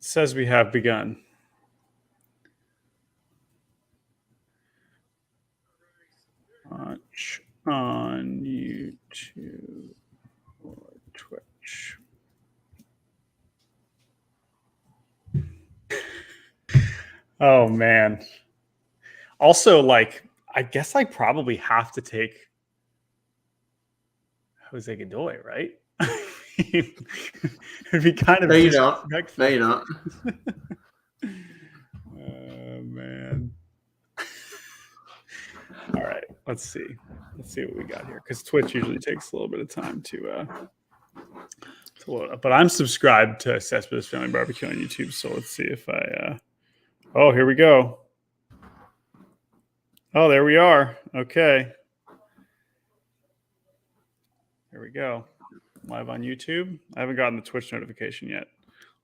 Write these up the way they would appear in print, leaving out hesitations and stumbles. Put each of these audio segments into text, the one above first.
says we have begun. Watch on YouTube or Twitch. Oh, man. Also, I guess I probably have to take Jose Godoy, right? It'd be kind of No, you don't. disrespectful. No, you don't. Oh, man. All right, let's see. Let's see what we got here, because Twitch usually takes a little bit of time to load up. But I'm subscribed to Cespedes Family Barbecue on YouTube, so let's see if I. Oh, here we go. Oh, there we are. Okay. Here we go. Live on YouTube. I haven't gotten the Twitch notification yet.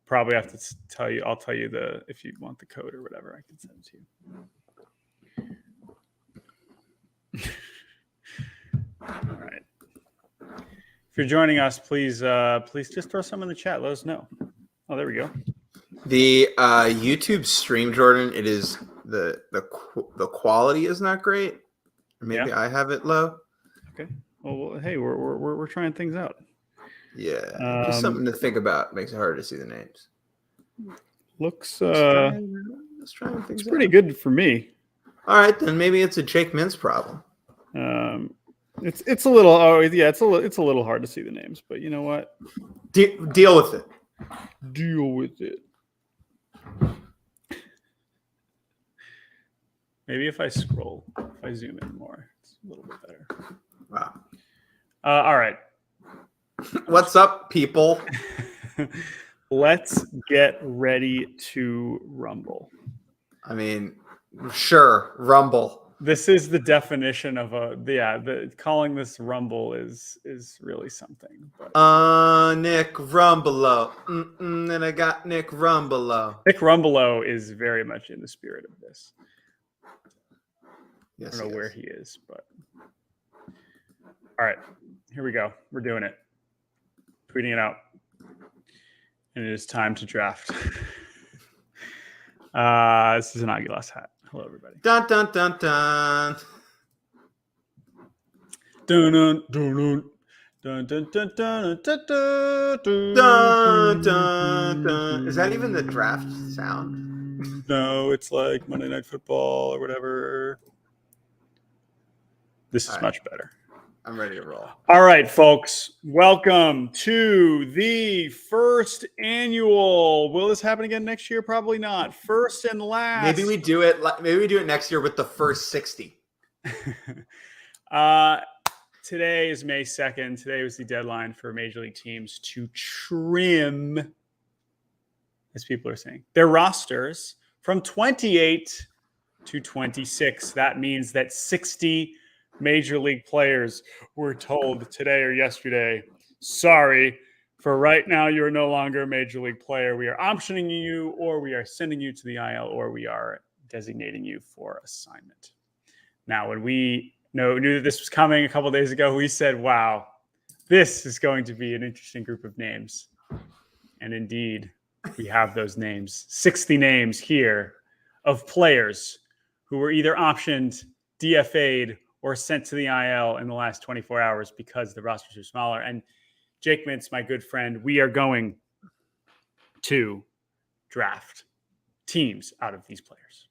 Probably have to tell you. I'll tell you if you want the code or whatever, I can send it to you. All right. If you're joining us, please just throw some in the chat. Let us know. Oh, there we go. The YouTube stream, Jordan, it is the quality is not great. Maybe I have it low. Okay. Well, hey, we're trying things out. Yeah, just something to think about. Makes it hard to see the names. Looks let's try things. It's pretty good for me. All right, then maybe it's a Jake Mintz problem. It's a little it's a little hard to see the names, but you know what? Deal with it. Deal with it. Maybe if I zoom in more, it's a little bit better. Wow. All right. What's up, people? Let's get ready to rumble. I mean, sure, rumble. This is the definition of calling this rumble is really something. But. Nick Rumbelow. And I got Nick Rumbelow. Nick Rumbelow is very much in the spirit of this. Yes, I don't know where he is, but all right, here we go. We're doing it. Tweeting it out. And it is time to draft. This is an Aguilas hat. Hello, everybody. Dun dun dun dun. Dun dun dun dun dun dun dun dun dun dun dun. Is that even the draft sound? No, it's like Monday Night Football or whatever. This is much better. I'm ready to roll. All right, folks. Welcome to the first annual. Will this happen again next year? Probably not. First and last. Maybe we do it next year with the first 60. Today is May 2nd. Today was the deadline for Major League teams to trim, as people are saying, their rosters from 28 to 26. That means that 60 Major League players were told today or yesterday, sorry, for right now, you are no longer a Major League player. We are optioning you, or we are sending you to the IL, or we are designating you for assignment. Now, when we knew that this was coming a couple of days ago, we said, wow, this is going to be an interesting group of names. And indeed, we have those names. 60 names here of players who were either optioned, DFA'd, or sent to the IL in the last 24 hours because the rosters are smaller. And Jake Mintz, my good friend, we are going to draft teams out of these players.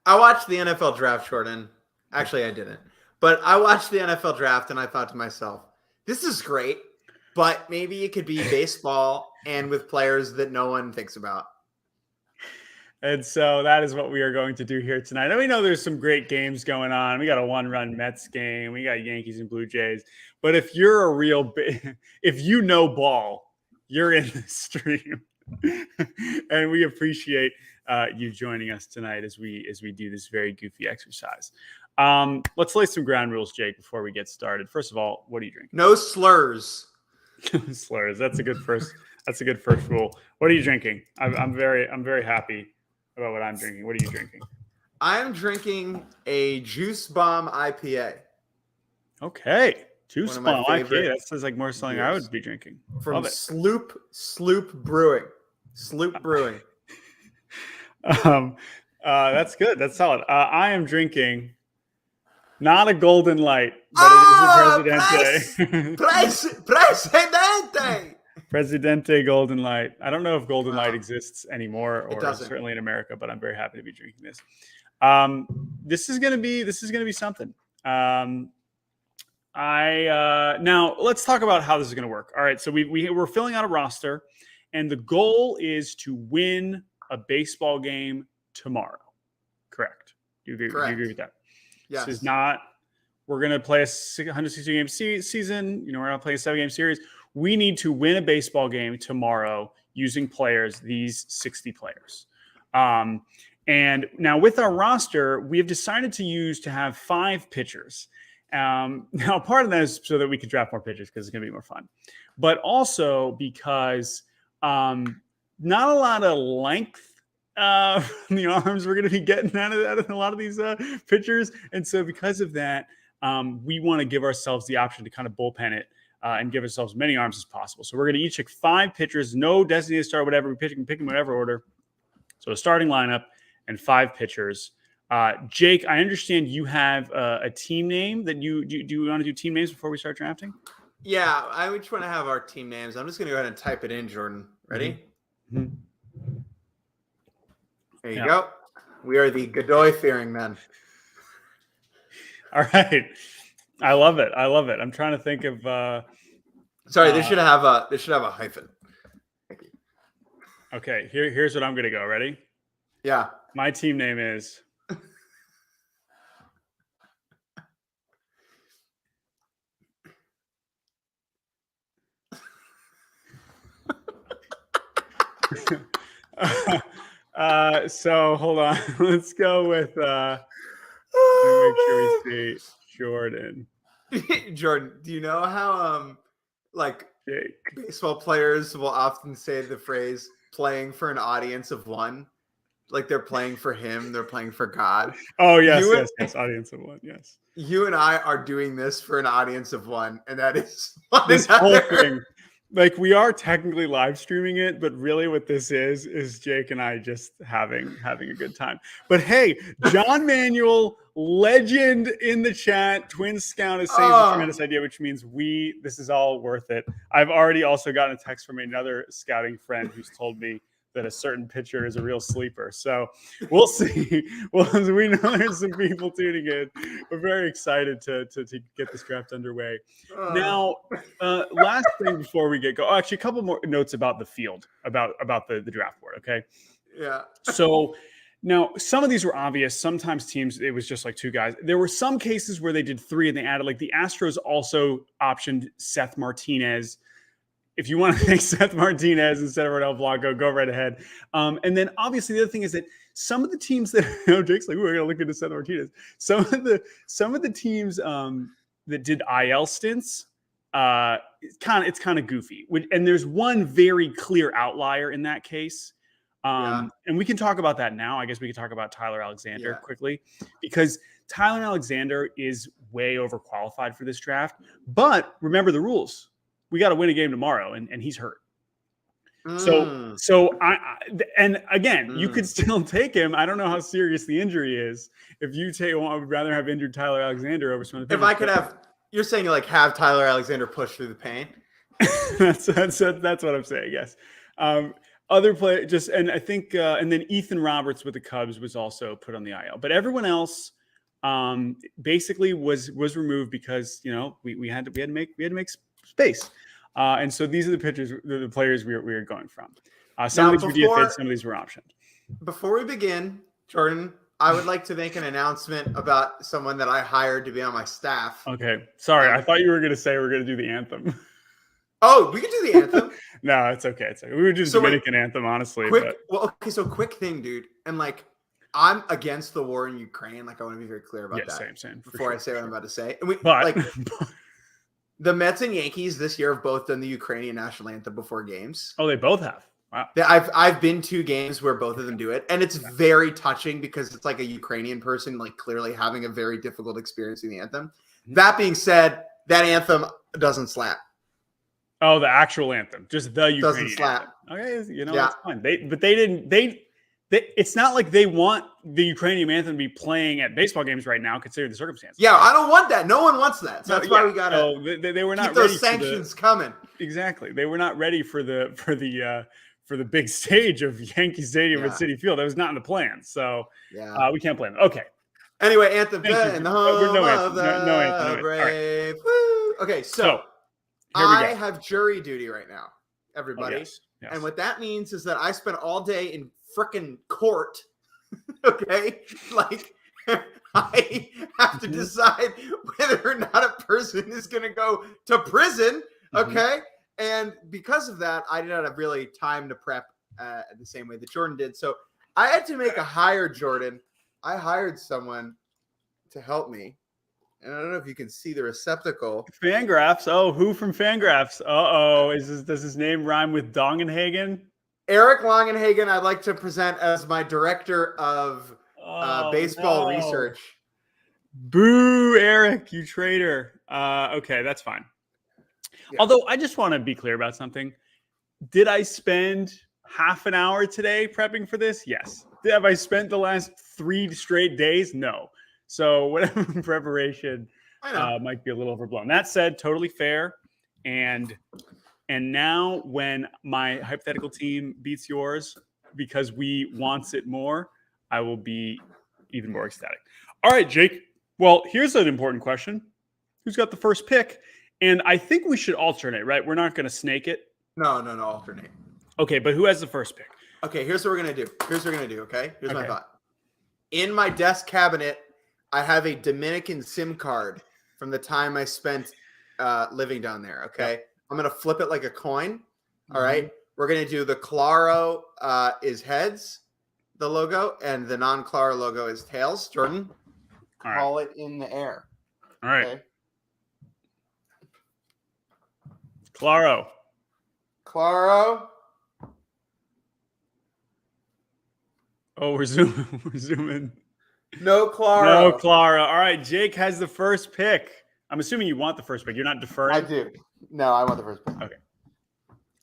I watched the NFL draft, Jordan. Actually, I didn't. But I watched the NFL draft and I thought to myself, this is great, but maybe it could be baseball and with players that no one thinks about. And so that is what we are going to do here tonight. And we know there's some great games going on. We got a one-run Mets game. We got Yankees and Blue Jays. But if you're if you know ball, you're in the stream. And we appreciate you joining us tonight as we do this very goofy exercise. Let's lay some ground rules, Jake, before we get started. First of all, what are you drinking? No slurs. Slurs. That's a good first rule. What are you drinking? I'm very happy about what I'm drinking. What are you drinking? I'm drinking a Juice Bomb IPA. Okay. Juice Bomb IPA. That sounds like more something I would be drinking. From Sloop Brewing. Sloop Brewing. That's good. That's solid. I am drinking not a golden light, but Oh, it is a Presidente. Presidente. Presidente Golden Light. I don't know if Golden Light Wow. exists anymore, It or doesn't. certainly in America, but I'm very happy to be drinking this. This is gonna be something. Now let's talk about how this is gonna work. All right, so we're filling out a roster, and the goal is to win a baseball game tomorrow. Correct? Do you agree with that? Yes. This is not. We're gonna play a 160 game season. You know, we're gonna play a 7-game series. We need to win a baseball game tomorrow using players, these 60 players. And now with our roster, we have decided to have 5 pitchers. Now, part of that is so that we could draft more pitchers because it's going to be more fun. But also because not a lot of length in the arms we're going to be getting out of a lot of these pitchers. And so because of that, we want to give ourselves the option to kind of bullpen it. And give ourselves as many arms as possible. So we're going to each pick 5 pitchers, no designated start, whatever. We pick in whatever order. So a starting lineup and 5 pitchers. Jake, I understand you have a team name that do you want to do team names before we start drafting? Yeah, I just want to have our team names. I'm just going to go ahead and type it in, Jordan. Ready? Mm-hmm. There you go. We are the Godoy Fearing Men. All right. I love it. I'm trying to think of. Sorry, this should have a hyphen. Thank you. Okay, here's what I'm gonna go. Ready? Yeah. My team name is. So hold on. Let's go with. Let me make sure we see Jordan. Jordan, do you know how like Jake. baseball players will often say the phrase "playing for an audience of one"? Like they're playing for him, they're playing for God. Oh yes, yes, audience of one. Yes. You and I are doing this for an audience of one, and that is this whole thing. Like we are technically live streaming it, but really what this is Jake and I just having a good time. But hey, John Manuel, legend in the chat, Twin Scout is saying it's a tremendous idea, which means this is all worth it. I've already also gotten a text from another scouting friend who's told me that a certain pitcher is a real sleeper. So we'll see. Well, we know there's some people tuning in. We're very excited to get this draft underway. Now, last thing before we get going. Actually, a couple more notes about the field, about the draft board. Okay. Yeah. So now some of these were obvious. Sometimes teams, it was just like 2 guys. There were some cases where they did 3 and they added, like the Astros also optioned Seth Martinez. If you want to take Seth Martinez instead of Ronel Blanco, go right ahead. And then obviously the other thing is that some of the teams that Jake's like, we're going to look into Seth Martinez. Some of the teams that did IL stints, it's kind of goofy. And there's one very clear outlier in that case. And we can talk about that now. I guess we can talk about Tyler Alexander quickly, because Tyler Alexander is way overqualified for this draft. But remember the rules. We got to win a game tomorrow, and he's hurt. So and again, you could still take him. I don't know how serious the injury is. If you I would rather have injured Tyler Alexander over some. If I could you're saying like have Tyler Alexander push through the pain. that's what I'm saying. Yes. Other play and I think and then Ethan Roberts with the Cubs was also put on the IL, but everyone else basically was removed because we had to make space. And so these are the players we are going from. Some of these were DFA'd, some of these were optioned. Before we begin, Jordan, I would like to make an announcement about someone that I hired to be on my staff. Okay. Sorry. I thought you were going to say we're going to do the anthem. Oh, we can do the anthem. No, it's okay. It's okay. We would do the Dominican anthem, honestly. So quick thing, dude. And like, I'm against the war in Ukraine. Like, I want to be very clear about that. Same. Before I say what I'm about to say. And the Mets and Yankees this year have both done the Ukrainian national anthem before games. Oh, they both have. Wow. I've been to games where both of them do it, and it's very touching because it's like a Ukrainian person like clearly having a very difficult experience in the anthem. Mm-hmm. That being said, that anthem doesn't slap. Oh, the actual anthem, just the Doesn't Ukrainian slap. anthem. Okay, Yeah. that's fine. They didn't. It's not like they want the Ukrainian anthem to be playing at baseball games right now, considering the circumstances. Yeah, I don't want that. No one wants that. So that's why we gotta they were not keep ready those sanctions coming. Exactly. They were not ready for the big stage of Yankee Stadium at Citi Field. That was not in the plan. So we can't blame them. Okay. Anyway, anthem Thank in the you. home No of anthem. the No anthem. All right. brave. Woo. Okay, so here we I go. have jury duty right now, everybody. Oh, yes. And what that means is that I spent all day in frickin' court. Okay, like I have to decide whether or not a person is going to go to prison. Okay, and because of that, I did not have really time to prep the same way that Jordan did. So I had to make a hire, Jordan. I hired someone to help me, and I don't know if you can see the receptacle. Fangraphs. Oh, who from Fangraphs? Does his name rhyme with Dongenhagen? Eric Longenhagen, I'd like to present as my director of baseball research. Boo, Eric, you traitor. Okay, that's fine. Yeah. Although I just want to be clear about something. Did I spend half an hour today prepping for this? Yes. Have I spent the last 3 straight days? No. So whatever preparation might be a little overblown. That said, totally fair. And now when my hypothetical team beats yours because we wants it more, I will be even more ecstatic. All right, Jake. Well, here's an important question. Who's got the first pick? And I think we should alternate, right? We're not going to snake it. No, alternate. Okay, but who has the first pick? Okay, here's what we're going to do. Okay? Here's my thought. In my desk cabinet, I have a Dominican SIM card from the time I spent living down there, okay? Yep. I'm going to flip it like a coin, all right? We're going to do the Claro is heads, the logo, and the non-Claro logo is tails. Jordan, call it in the air. All right. Okay? Claro. Oh, we're zooming. No Claro. All right, Jake has the first pick. I'm assuming you want the first pick. You're not deferring? I do. No, I want the first pick. Okay.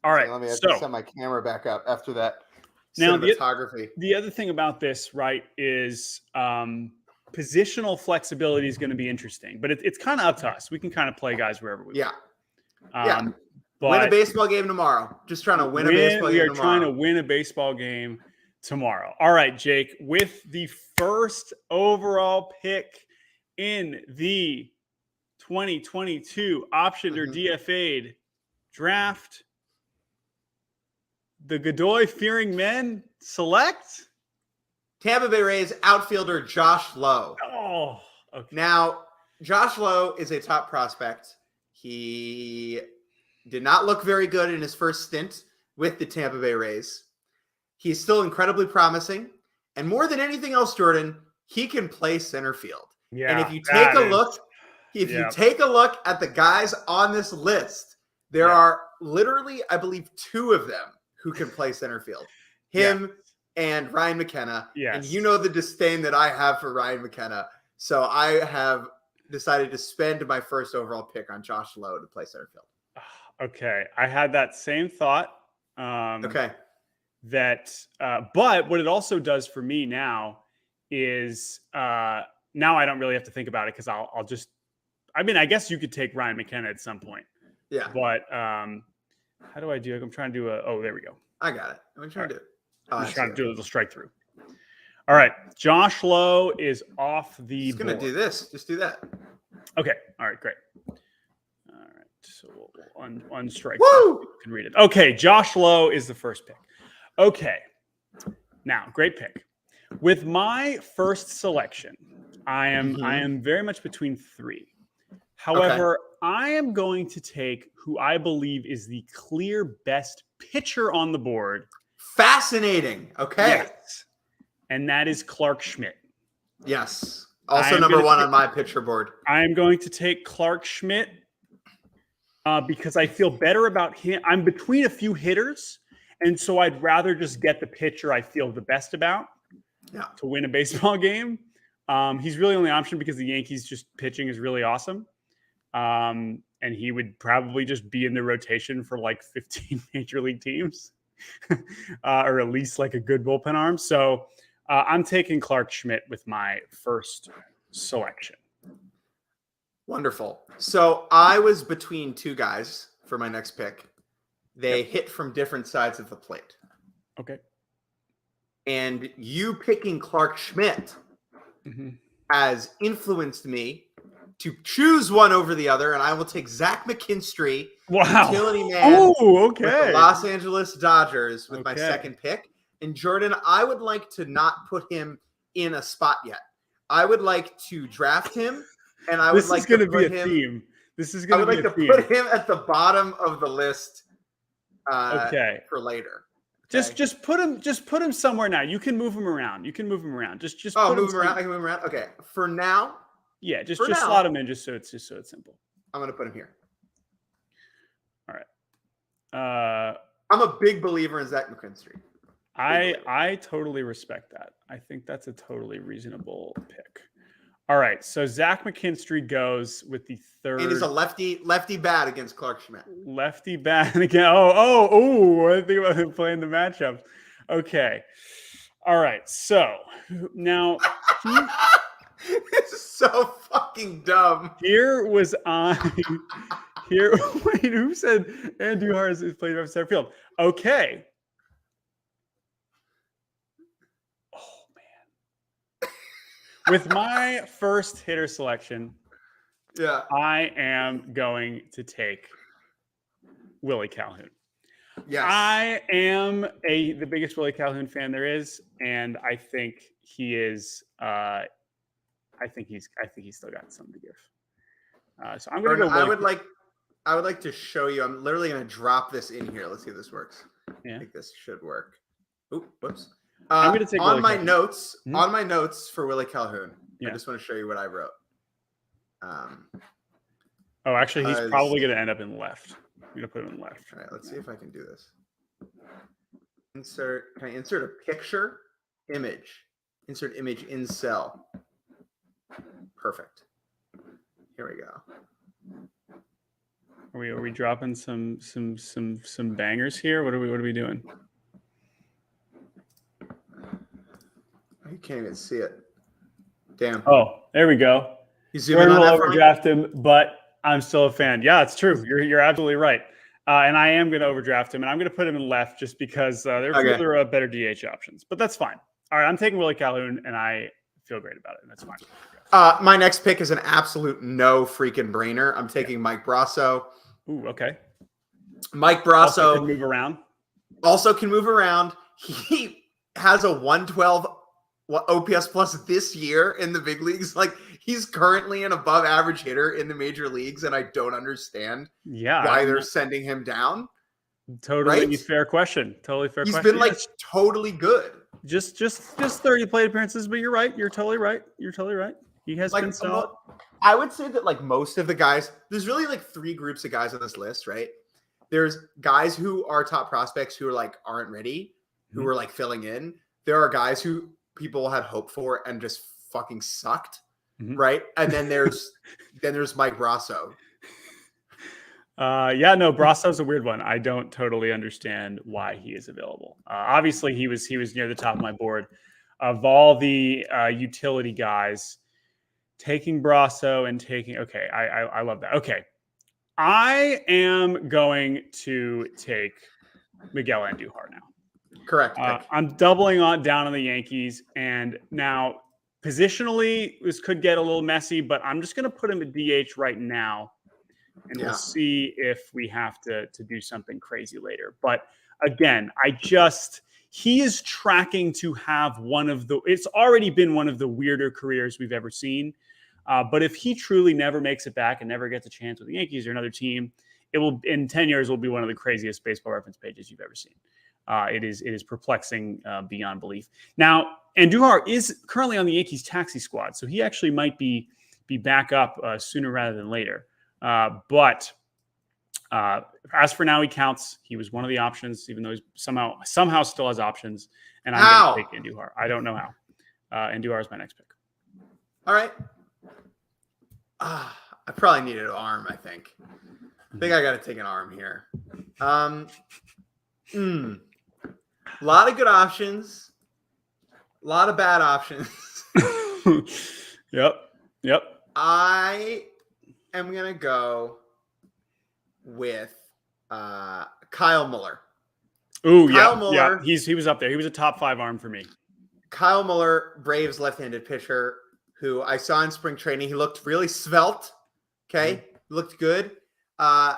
All right. So let me set my camera back up after that. Now, cinematography. The other thing about this, right, is positional flexibility is going to be interesting. But it's kind of up to us. We can kind of play guys wherever we want. Win a baseball game tomorrow. Just trying to win a baseball game tomorrow. We are trying to win a baseball game tomorrow. All right, Jake, with the first overall pick in the 2022 optioned or DFA'd draft, the Godoy Fearing Men select Tampa Bay Rays outfielder Josh Lowe. Oh, okay. Now, Josh Lowe is a top prospect. He did not look very good in his first stint with the Tampa Bay Rays. He's still incredibly promising. And more than anything else, Jordan, he can play center field. Yeah, and if you take a look at the guys on this list, there are literally, I believe, 2 of them who can play center field. Him and Ryan McKenna. Yes. And you know the disdain that I have for Ryan McKenna. So I have decided to spend my first overall pick on Josh Lowe to play center field. Okay. I had that same thought. Okay. But what it also does for me now is now I don't really have to think about it because I'll just, I mean, I guess you could take Ryan McKenna at some point. Yeah. But how do I do it? I'm trying to do there we go. I got it. I'm trying to do it. I'm trying to do a little strike through. All right. Josh Lowe is off the board. Going to do this. Just do that. Okay. All right. Great. All right. So we'll unstrike. Woo! You can read it. Okay. Josh Lowe is the first pick. Okay. Now, great pick. With my first selection, I am very much between 3. However, I am going to take who I believe is the clear best pitcher on the board. Fascinating. Okay. Yes. And that is Clark Schmidt. Yes. Also number 1 on my pitcher board. I am going to take Clark Schmidt because I feel better about him. I'm between a few hitters, and so I'd rather just get the pitcher I feel the best about to win a baseball game. He's really only option because the Yankees just pitching is really awesome. And he would probably just be in the rotation for like 15 major league teams, or at least like a good bullpen arm. So I'm taking Clark Schmidt with my first selection. Wonderful. So I was between two guys for my next pick. They hit from different sides of the plate. Okay. And you picking Clark Schmidt has influenced me to choose one over the other, and I will take Zach McKinstry, utility man, with the Los Angeles Dodgers with my second pick. And Jordan, I would like to not put him in a spot yet. I would like to draft him, and I would like to put him. This is going to be a theme. I would like to put him at the bottom of the list. For later. Okay. Just put him somewhere now. You can move him around. Just move him around. I can move him around. Okay. For now. Yeah, just slot him in just so it's simple. I'm gonna put him here. All right. I'm a big believer in Zach McKinstry. I totally respect that. I think that's a totally reasonable pick. All right, so Zach McKinstry goes with the third. And he's a lefty bat against Clark Schmidt. Lefty bat again. Oh! I think about him playing the matchups. Okay. All right. So now, this is so fucking dumb. Here was I. Here, wait. Who said Andujar is playing right center field? Okay. With my first hitter selection, I am going to take Willie Calhoun. Yes. I am the biggest Willie Calhoun fan there is, and I think he is. I think he's still got something to give. So I'm going to go. I would like to show you. I'm literally going to drop this in here. Let's see if this works. Yeah. I think this should work. Oop, whoops. I'm going to take on my notes. On my notes for Willie Calhoun. I just want to show you what I wrote. Actually, he's probably going to end up in left. I'm going to put him in left. All right, let's see if I can do this. Can I insert a picture? Image. Insert image in cell. Perfect. Here we go. Are we dropping some bangers here? What are we doing? You can't even see it. Damn. Oh, there we go. You zoom in on that for me? Overdraft him, but I'm still a fan. Yeah, it's true. You're absolutely right. And I am going to overdraft him, and I'm going to put him in left just because there are better DH options. But that's fine. All right, I'm taking Willie Calhoun, and I feel great about it, and that's fine. My next pick is an absolute no freaking brainer. I'm taking Mike Brasso. Ooh, okay. Mike Brasso also can move around. Also can move around. He has a 112 OPS plus this year in the big leagues. Like, he's currently an above average hitter in the major leags, and I don't understand why they're sending him down. Totally fair question. Totally fair question. He's been like totally good. Just 30 plate appearances, but you're right. You're totally right. He has been solid. I would say that like most of the guys, there's really like three groups of guys on this list, right? There's guys who are top prospects who are like aren't ready, who are like filling in. There are guys who people had hope for and just fucking sucked, right? And then there's Mike Brasso. Brasso's a weird one. I don't totally understand why he is available. Obviously, he was near the top of my board. Of all the utility guys, taking Brasso and taking I love that. Okay, I am going to take Miguel Andujar now. Correct. I'm doubling down on the Yankees, and now positionally this could get a little messy, but I'm just going to put him at DH right now. And we'll see if we have to do something crazy later. But again, he is tracking to have it's already been one of the weirder careers we've ever seen. But if he truly never makes it back and never gets a chance with the Yankees or another team, in 10 years will be one of the craziest Baseball Reference pages you've ever seen. It is perplexing beyond belief. Now, Andujar is currently on the Yankees taxi squad, so he actually might be back up sooner rather than later. But as for now, he counts. He was one of the options, even though he's somehow still has options. And I'm going to take Andujar. I don't know how. Andujar is my next pick. All right. I probably need an arm, I think. I think I got to take an arm here. A lot of good options. A lot of bad options. Yep. I am going to go with Kyle Muller. Ooh, Kyle yeah. Muller. Yeah. He was up there. He was a top 5 arm for me. Kyle Muller, Braves left-handed pitcher who I saw in spring training. He looked really svelte. Okay. Looked good. My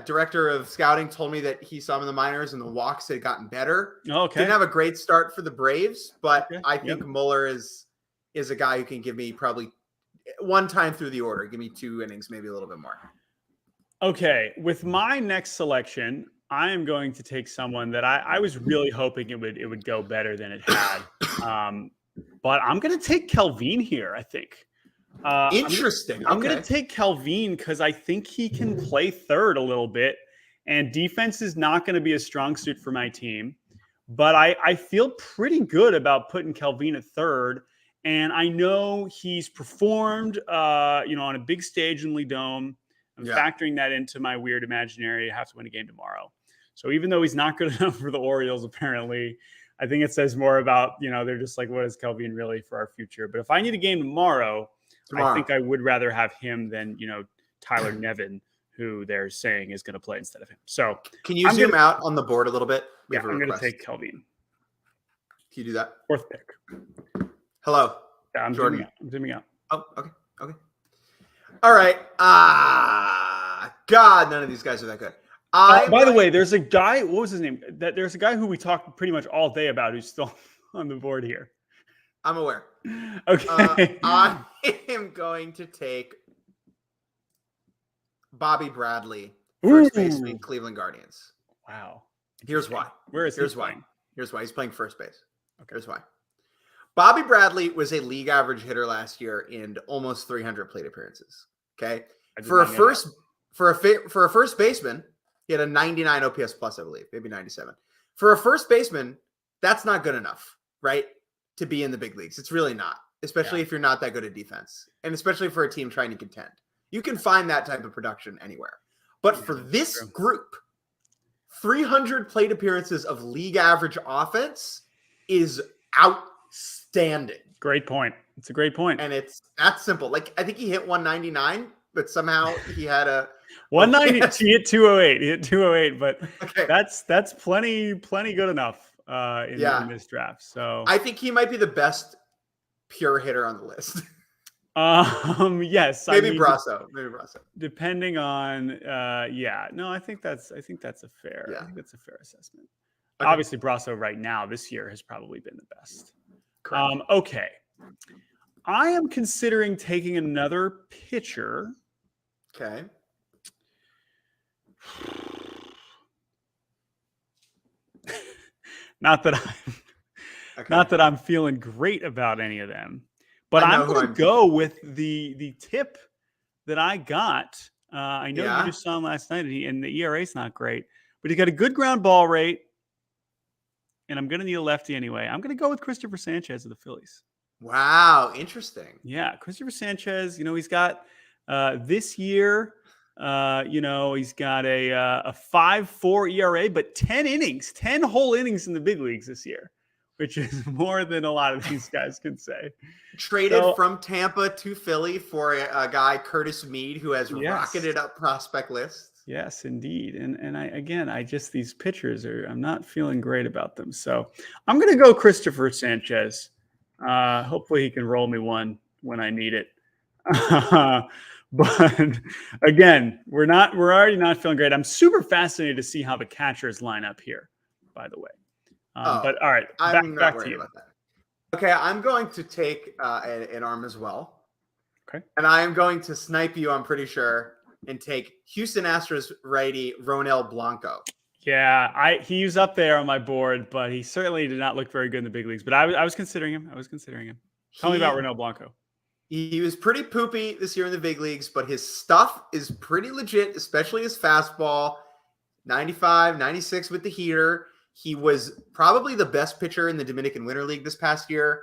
director of scouting told me that he saw him in the minors and the walks had gotten better. Okay. Didn't have a great start for the Braves, but Okay. I think Muller is a guy who can give me probably one time through the order. Give me 2 innings, maybe a little bit more. Okay. With my next selection, I am going to take someone that I was really hoping it would go better than it had. But I'm going to take Kelvin here, I think. Interesting. I'm going to take Kelvin because I think he can play third a little bit, and defense is not going to be a strong suit for my team. But I feel pretty good about putting Kelvin at third, and I know he's performed, on a big stage in Lee Dome. I'm factoring that into my weird imaginary have to win a game tomorrow. So even though he's not good enough for the Orioles, apparently, I think it says more about, they're just like, what is Kelvin really for our future? But if I need a game tomorrow, I think I would rather have him than, Tyler Nevin, who they're saying is going to play instead of him. So can you zoom out on the board a little bit? I'm going to take Kelvin. Can you do that? 4th pick. Hello. Yeah, I'm Jordan. Zooming out. Oh, okay. All right. God, none of these guys are that good. By the way, there's a guy. What was his name? There's a guy who we talked pretty much all day about who's still on the board here. I'm aware. Okay. I am going to take Bobby Bradley, first baseman, Cleveland Guardians. Wow. Here's why. Here's why. He's playing first base. Okay. Here's why. Bobby Bradley was a league average hitter last year in almost 300 plate appearances. Okay. For a first baseman, he had a 99 OPS plus, I believe, maybe 97. For a first baseman, that's not good enough, right? To be in the big leagues. It's really not, especially if you're not that good at defense, and especially for a team trying to contend. You can find that type of production anywhere. But for this group, 300 plate appearances of league average offense is outstanding. Great point. It's a great point. And it's that simple. Like, I think he hit 199, but somehow he had a 190. He hit 208. He hit 208, but that's plenty good enough in this draft. So I think he might be the best pure hitter on the list. Yes. Maybe Brasso. Depending on I think that's a fair assessment. Okay. Obviously, Brasso right now this year has probably been the best. Okay. I am considering taking another pitcher. Okay. Not that I'm feeling great about any of them, but I'm going to go with the tip that I got. I know you just saw him last night, and the ERA is not great, but he got a good ground ball rate, and I'm going to need a lefty anyway. I'm going to go with Christopher Sanchez of the Phillies. Wow, interesting. Yeah, Christopher Sanchez. He's got this year. He's got a 5.4 ERA, but 10 whole innings in the big leagues this year, which is more than a lot of these guys can say. Traded from Tampa to Philly for a guy, Curtis Mead, who has rocketed up prospect lists. Yes, indeed. And I just these pitchers I'm not feeling great about them. So I'm going to go Christopher Sanchez. Hopefully he can roll me one when I need it. But again, we're already not feeling great. I'm super fascinated to see how the catchers line up here, by the way. But all right, back to you. About that. Okay, I'm going to take an arm as well. Okay. And I am going to snipe you, I'm pretty sure, and take Houston Astros righty Ronel Blanco. Yeah, he's up there on my board, but he certainly did not look very good in the big leagues. But I was considering him. Tell me about Ronel Blanco. He was pretty poopy this year in the big leagues, but his stuff is pretty legit, especially his fastball. 95, 96 with the heater. He was probably the best pitcher in the Dominican Winter League this past year.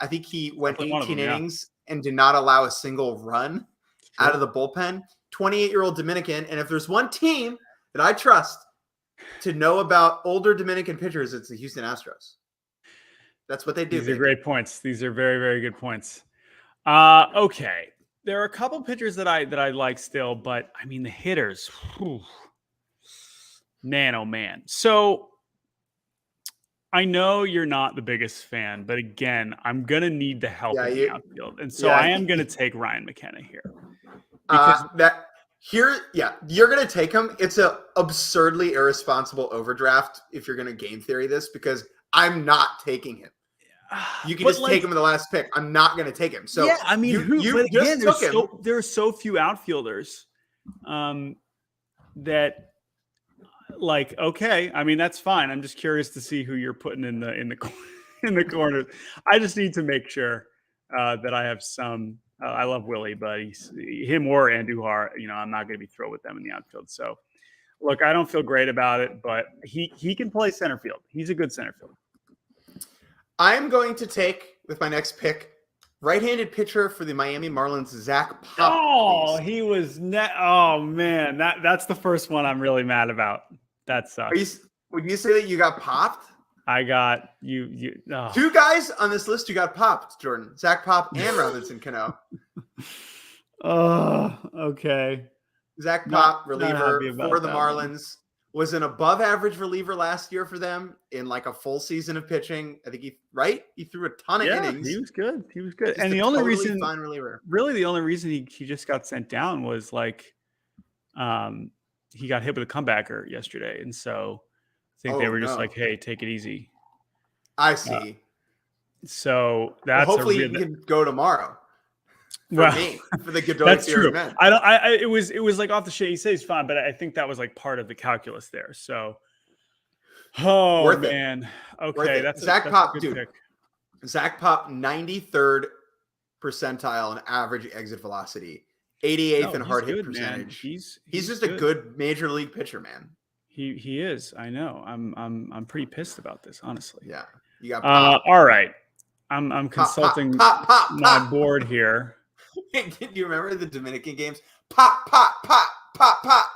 I think he went 18 innings and did not allow a single run. out of the bullpen. 28-year-old Dominican. And if there's one team that I trust to know about older Dominican pitchers, it's the Houston Astros. That's what they do. These are great points. These are very, very good points. Okay. There are a couple pitchers that I like still, but I mean the hitters. Whew, man, oh man. So I know you're not the biggest fan, but again, I'm gonna need the help in the outfield, and so I am gonna take Ryan McKenna here. Because you're gonna take him. It's a absurdly irresponsible overdraft if you're gonna game theory this, because I'm not taking him. You can just take him in the last pick. I'm not going to take him. So yeah, I mean, but again, there are so few outfielders that, like, okay, I mean, that's fine. I'm just curious to see who you're putting in the corner. I just need to make sure that I have some. I love Willie, but him or Andujar. I'm not going to be thrilled with them in the outfield. So, look, I don't feel great about it, but he can play center field. He's a good center fielder. I'm going to take, with my next pick, right-handed pitcher for the Miami Marlins, Zach Pop. Oh, please. He was oh man, that's the first one I'm really mad about. That sucks. Would you say that you got popped? I got you. Oh. Two guys on this list you got popped, Jordan. Zach Pop and Robinson Cano. Oh, okay. Zach Pop, reliever for the Marlins. Was an above-average reliever last year for them in like a full season of pitching. I think he threw a ton of innings. He was good. And the only reason, really, the only reason he just got sent down was like, he got hit with a comebacker yesterday, and so I think they were just like, "Hey, take it easy." I see. So that's hopefully he can go tomorrow. For the Godoy that's Theory true. men. It was like off the shit. He says fine, but I think that was like part of the calculus there. So, Worth man, it. Okay, that's Zach a Pop, good dude. pick. Zach Pop, 93rd percentile in average exit velocity, 88th in hard hit percentage. Man. He's just a good major league pitcher, man. He is. I know. I'm pretty pissed about this, honestly. Yeah, you got Pop. All right. I'm consulting my board here. Do you remember the Dominican games? Pop, pop, pop, pop, pop.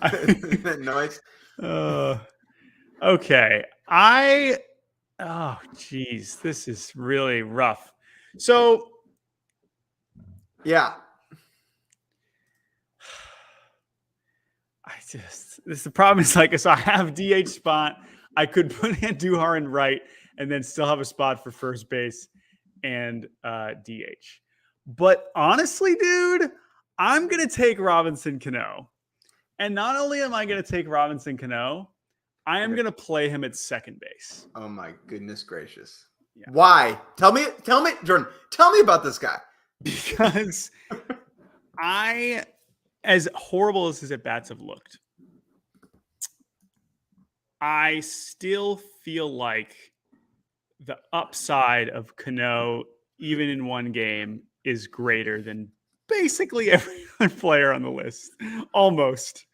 That noise. Okay. Oh, geez. This is really rough. So, yeah. The problem is like, so I have DH spot. I could put Andujar in right and then still have a spot for first base and DH. But honestly, dude, I'm going to take Robinson Cano. And not only am I going to take Robinson Cano, I am going to play him at second base. Oh my goodness gracious. Yeah. Why? Tell me, Jordan, tell me about this guy. Because as horrible as his at-bats have looked, I still feel like the upside of Cano, even in one game, is greater than basically every other player on the list. Almost.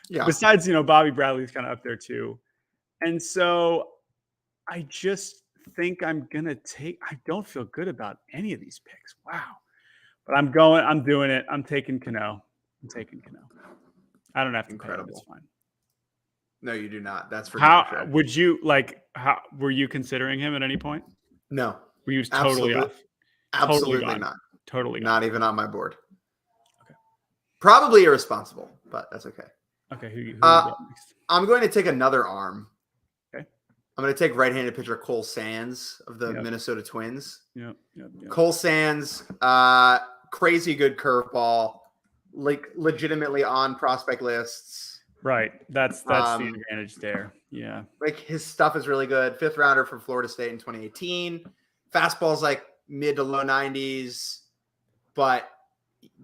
Yeah. Besides, Bobby Bradley's kind of up there too. And so I just think I don't feel good about any of these picks. Wow. But I'm doing it. I'm taking Cano. I don't have to pay him. It's fine. No, you do not. That's for how would you how were you considering him at any point? No. Were you totally off? Absolutely not. Totally not even on my board. Okay. Probably irresponsible, but that's okay. Okay. Who you got next? I'm going to take another arm. Okay. I'm going to take right-handed pitcher Cole Sands of the Minnesota Twins. Yep. Cole Sands, crazy good curveball, like legitimately on prospect lists. Right. That's the advantage there. Yeah. Like his stuff is really good. 5th rounder from Florida State in 2018. Fastball's like mid to low 90s, but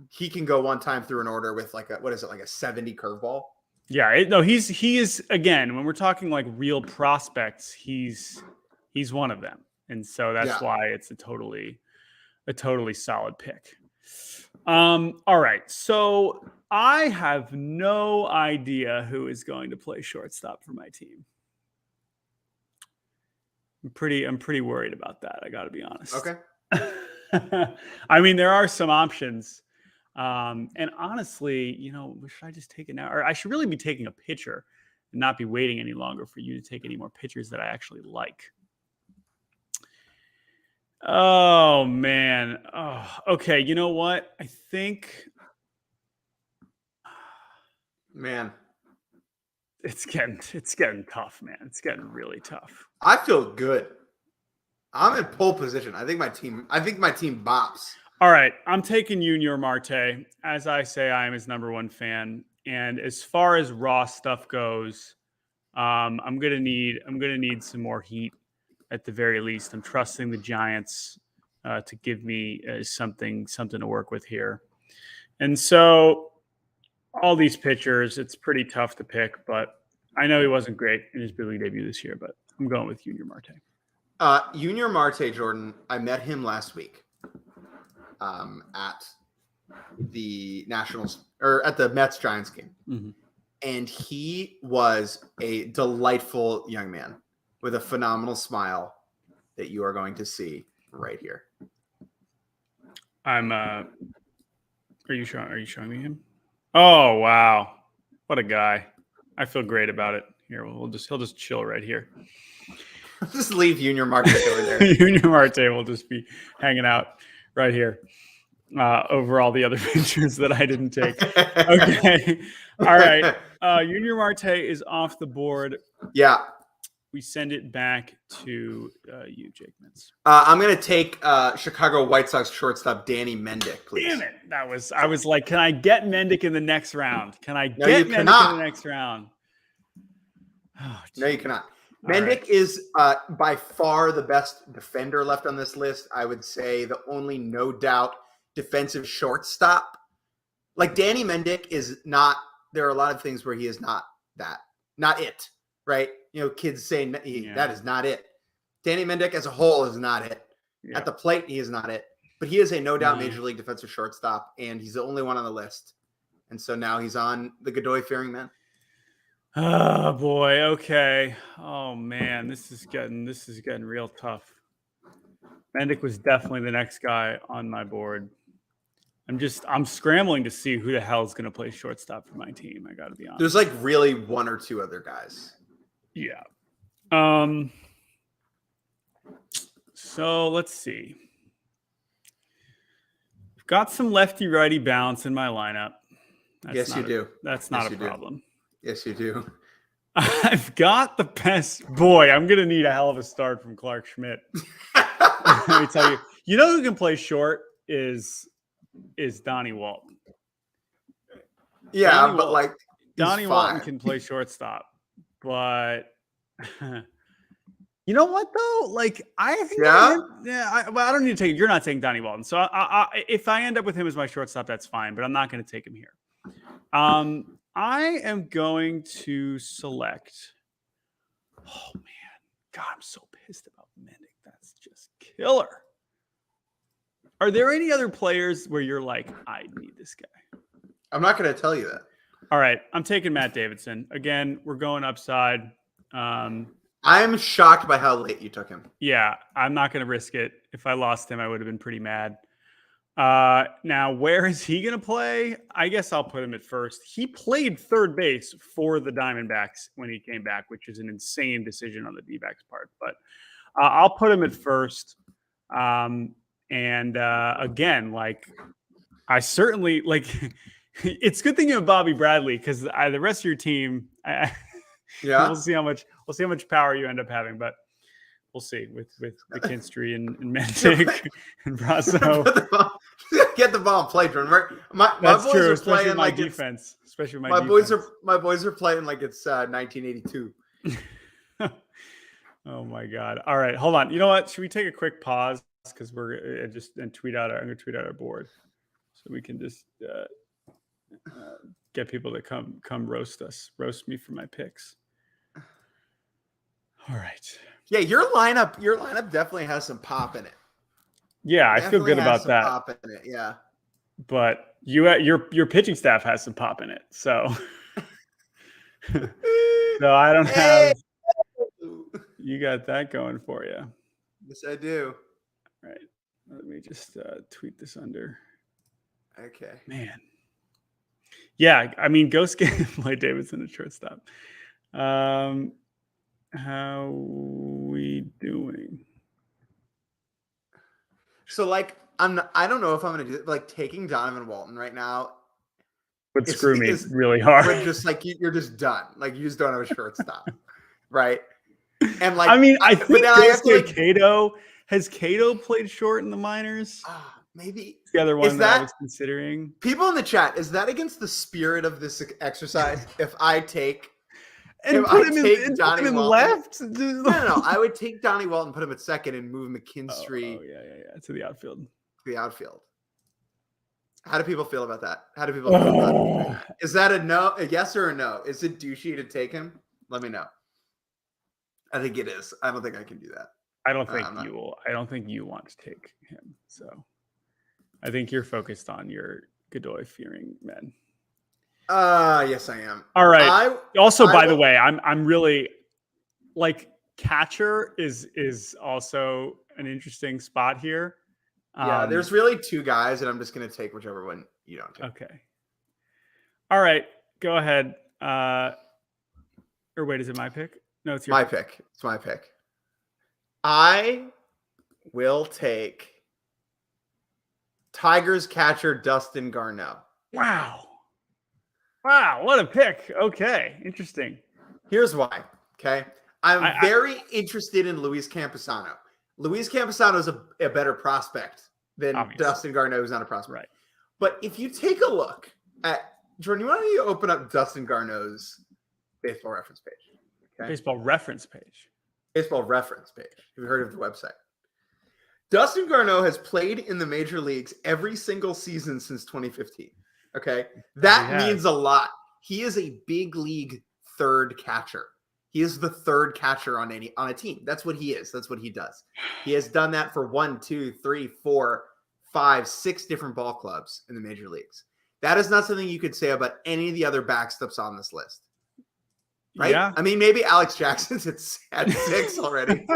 he can go one time through an order with like a 70 curveball. Yeah. He is again, when we're talking like real prospects, he's one of them. And so that's why it's a totally solid pick. All right. So I have no idea who is going to play shortstop for my team. I'm pretty worried about that. I got to be honest. Okay. I mean, there are some options. And honestly, should I just take it now? Or I should really be taking a pitcher and not be waiting any longer for you to take any more pitchers that I actually like. Oh, man. Oh, okay. You know what? I think Man, it's getting tough, man. It's getting really tough. I feel good. I'm in pole position. I think my team bops. All right, I'm taking Junior Marte. As I say, I am his number one fan. And as far as raw stuff goes, I'm gonna need some more heat at the very least. I'm trusting the Giants to give me something to work with here. And so all these pitchers, it's pretty tough to pick, but I know he wasn't great in his big league debut this year, but I'm going with Junior Marte. Junior Marte, Jordan, I met him last week at the Nationals or at the Mets Giants game. Mm-hmm. And he was a delightful young man with a phenomenal smile that you are going to see right here. Are you showing me him? Oh, wow. What a guy. I feel great about it. Here, he'll just chill right here. Just leave Junior Marte over there. Junior Marte will just be hanging out right here over all the other pictures that I didn't take. Okay. All right. Junior Marte is off the board. Yeah. We send it back to you, Jake Mintz. I'm going to take Chicago White Sox shortstop Danny Mendick, please. Damn it. I was like, can I get Mendick in the next round? Can I get Mendick in the next round? Oh, no, you cannot. Mendick is by far the best defender left on this list. I would say the only no doubt defensive shortstop. Like Danny Mendick is not, there are a lot of things where he is not it, right? Kids say that is not it. Danny Mendick as a whole is not it. Yeah. At the plate, he is not it. But he is a no doubt major league defensive shortstop, and he's the only one on the list. And so now he's on the Godoy-fearing men. Oh boy, okay. Oh man, this is getting real tough. Mendick was definitely the next guy on my board. I'm scrambling to see who the hell is going to play shortstop for my team. I got to be honest. There's like really one or two other guys. Yeah. So let's see. I've got some lefty righty balance in my lineup. Yes, you do. That's not a problem. Yes, you do. I've got the best. Boy, I'm going to need a hell of a start from Clark Schmidt. Let me tell you. You know who can play short is Donnie Walton. Yeah, but like Donnie Walton can play shortstop. But you know what though? Like I think I don't need to take it. You're not taking Donnie Walton. So if I end up with him as my shortstop, that's fine. But I'm not going to take him here. I am going to select. Oh man, God, I'm so pissed about Mendick. That's just killer. Are there any other players where you're like, I need this guy? I'm not going to tell you that. All right, I'm taking Matt Davidson. Again, we're going upside. I'm shocked by how late you took him. Yeah, I'm not going to risk it. If I lost him, I would have been pretty mad. Now, where is he going to play? I guess I'll put him at first. He played third base for the Diamondbacks when he came back, which is an insane decision on the D-backs part. But I'll put him at first. Again, like I certainly like. It's a good thing you have Bobby Bradley because the rest of your team, we'll see how much power you end up having, but we'll see with McKinstry and Mendick and Brasso. Get the ball and play, Jordan. My That's boys true, are especially playing my like defense. Especially my boys are playing like it's 1982. Oh my God! All right, hold on. You know what? Should we take a quick pause because we're I'm gonna tweet out our board so we can just. Get people to come roast me for my picks. All right. Yeah, your lineup definitely has some pop in it. Yeah, I feel good about that. Pop in it, yeah. But your pitching staff has some pop in it, so I don't have. You got that going for you. Yes, I do. Right. Let me just tweet this under. Okay. Man. Yeah, I mean, Ghost game Lloyd Davidson at shortstop. How we doing? So like I don't know if I'm gonna do it. Like taking Donovan Walton right now Would screw me really hard. Would just like you're just done. Like you just don't have a shortstop, right? And like I mean, I but think then I have to like Cato has Cato played short in the minors. maybe It's the other one is that I was considering. People in the chat, is that against the spirit of this exercise? If I take and put him in left? No. I would take Donnie Walton, put him at second, and move McKinstry. Oh, yeah, to the outfield. How do people feel about that? How do people feel about it? Is that a yes or a no? Is it douchey to take him? Let me know. I think it is. I don't think I can do that. I don't think you will. I don't think you want to take him. So I think you're focused on your Godoy fearing men. Yes, I am. All right. By the way, I'm really like catcher is also an interesting spot here. Yeah, there's really two guys, and I'm just going to take whichever one you don't take. Okay. All right. Go ahead. Or wait, is it my pick? No, it's your pick. It's my pick. I will take Tigers catcher Dustin Garneau. Wow, what a pick. Okay, interesting. Here's why. Okay. I'm very interested in Luis Camposano. Luis Camposano is a better prospect than Dustin Garneau, who's not a prospect. Right. But if you take a look at Jordan, why don't you open up Dustin Garneau's baseball reference page? Okay? Baseball reference page. Baseball reference page. Have you heard of the website? Dustin Garneau has played in the major leagues every single season since 2015. Okay. That means a lot. He is a big league third catcher. He is the third catcher on a team. That's what he is. That's what he does. He has done that for 1, 2, 3, 4, 5, 6 different ball clubs in the major leagues. That is not something you could say about any of the other backstops on this list. Right? Yeah. I mean, maybe Alex Jackson's at 6 already.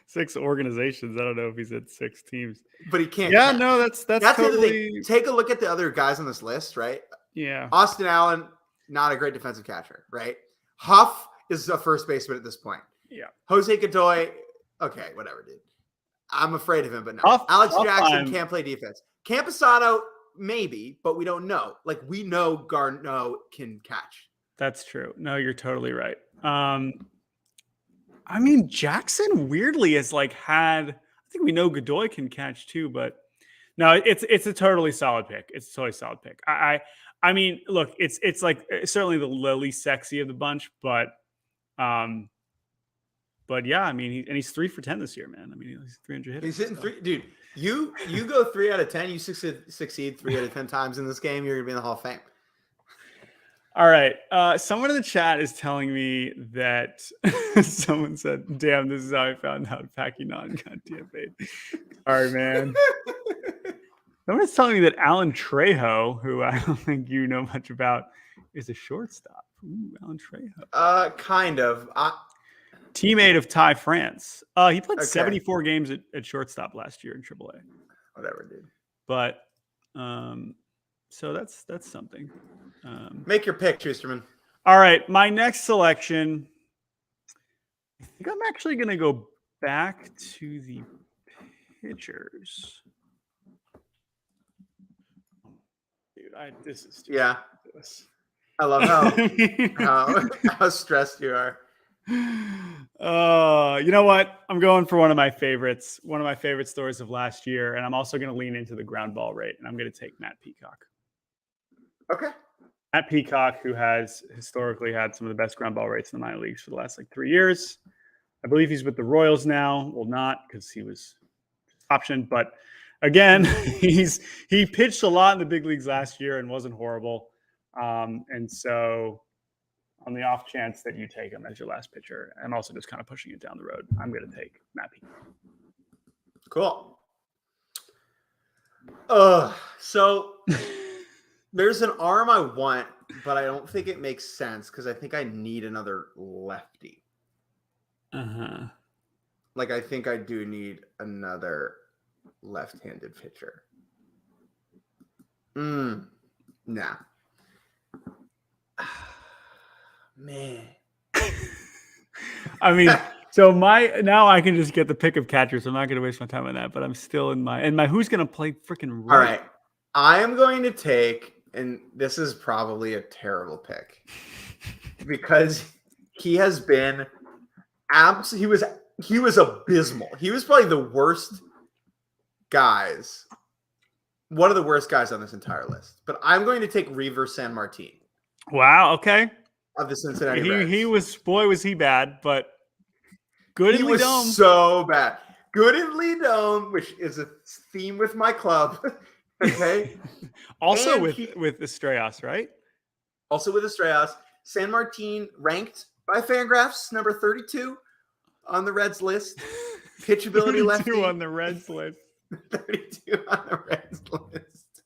6 organizations. I don't know if he's at 6 teams. But he can't. Yeah, no, that's totally... the thing. Take a look at the other guys on this list, right? Yeah. Austin Allen, not a great defensive catcher, right? Huff is a first baseman at this point. Yeah. Jose Godoy, okay, whatever, dude. I'm afraid of him, but no. Alex Jackson can't play defense. Camposano, maybe, but we don't know. Like, we know Garneau can catch. That's true. No, you're totally right. I mean, Jackson weirdly has I think we know Godoy can catch too, but no, it's a totally solid pick. It's a totally solid pick. I mean, look, it's like certainly the least sexy of the bunch, but yeah, I mean, he's 3 for 10 this year, man. I mean, he's 300 hitters. He's hitting 3, dude. You go 3 out of 10. You succeed 3 out of 10 times in this game. You're gonna be in the Hall of Fame. All right. Someone in the chat is telling me that someone said, "Damn, this is how I found out Pacquiao got DFA'd." All right, man. Someone's telling me that Alan Trejo, who I don't think you know much about, is a shortstop. Ooh, Alan Trejo. Kind of. Teammate of Ty France. He played 74 games at shortstop last year in AAA. Whatever, dude. But so that's something. Make your pick, Schusterman. All right, my next selection. I think I'm actually going to go back to the pitchers. Dude, this is ridiculous. I love how stressed you are. You know what? I'm going for one of my favorite stories of last year, and I'm also going to lean into the ground ball rate, and I'm going to take Matt Peacock. Okay. Matt Peacock, who has historically had some of the best ground ball rates in the minor leagues for the last 3 years. I believe he's with the Royals now. Well, not because he was optioned, but again, he pitched a lot in the big leagues last year and wasn't horrible. And so on the off chance that you take him as your last pitcher, I'm also just kind of pushing it down the road. I'm going to take Matt Peacock. Cool. So there's an arm I want, but I don't think it makes sense because I think I need another lefty. Uh-huh. Like, I think I do need another left-handed pitcher. Nah. Man. I mean, so now I can just get the pick of catchers. I'm not going to waste my time on that, but I'm still in my who's going to play freaking right? All right. I am going to take, and this is probably a terrible pick because he has been he was abysmal. He was probably the worst guys. One of the worst guys on this entire list. But I'm going to take Reaver San Martin. Wow. Okay. Of the Cincinnati Reds. He was bad, but good in Lee Dome. So bad. Good in Lee Dome, which is a theme with my club. Okay. Also with Estrellas, right? Also with Estrellas. San Martin ranked by Fangraphs number 32 on the Reds list. Pitchability lefty. 32 on the Reds list. 32 on the Reds list.